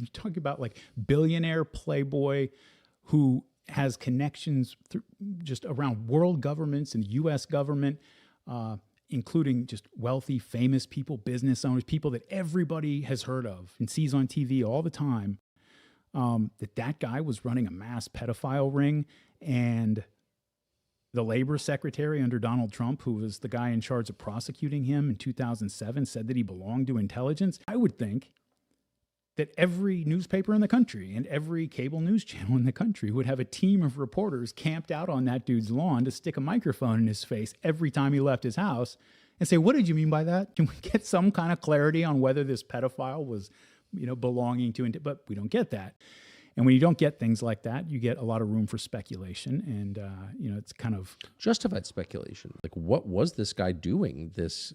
You talk about like billionaire playboy who has connections just around world governments and U.S. government, including just wealthy, famous people, business owners, people that everybody has heard of and sees on TV all the time. That guy was running a mass pedophile ring, and the labor secretary under Donald Trump, who was the guy in charge of prosecuting him in 2007, said that he belonged to intelligence. I would think that every newspaper in the country and every cable news channel in the country would have a team of reporters camped out on that dude's lawn to stick a microphone in his face every time he left his house and say, what did you mean by that? Can we get some kind of clarity on whether this pedophile was, belonging to, but we don't get that. And when you don't get things like that, you get a lot of room for speculation. And, it's kind of justified speculation. Like, what was this guy doing? This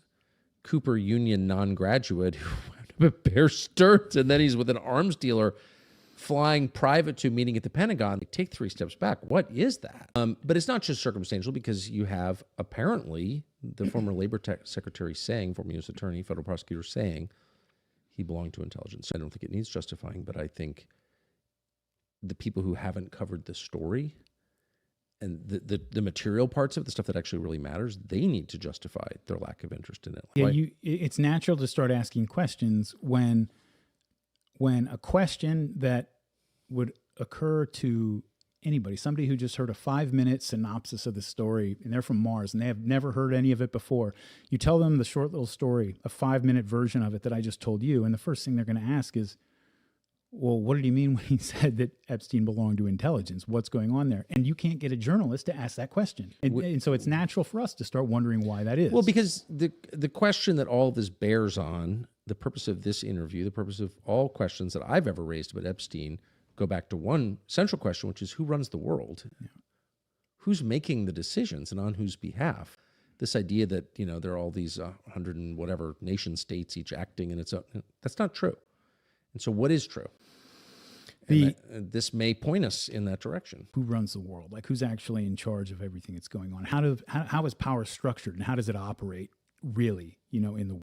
Cooper Union non-graduate who wound up at Bear Stearns, and then he's with an arms dealer flying private to a meeting at the Pentagon. Take 3 steps back. What is that? But it's not just circumstantial, because you have apparently the former Labor Secretary saying, former U.S. Attorney, federal prosecutor saying he belonged to intelligence. I don't think it needs justifying, but I think the people who haven't covered the story and the material parts of it, the stuff that actually really matters, they need to justify their lack of interest in it. Yeah, it's natural to start asking questions when a question that would occur to anybody, somebody who just heard a 5-minute synopsis of the story, and they're from Mars and they have never heard any of it before. You tell them the short little story, a 5-minute version of it that I just told you, and the first thing they're going to ask is, well, what did he mean when he said that Epstein belonged to intelligence? What's going on there? And you can't get a journalist to ask that question. And so it's natural for us to start wondering why that is. Well, because the question that all of this bears on, the purpose of this interview, the purpose of all questions that I've ever raised about Epstein, go back to one central question, which is who runs the world? Yeah. Who's making the decisions and on whose behalf? This idea that, there are all these 100 and whatever nation states each acting in its own, that's not true. And so what is true? This may point us in that direction. Who runs the world? Like, who's actually in charge of everything that's going on? How is power structured, and how does it operate really, in the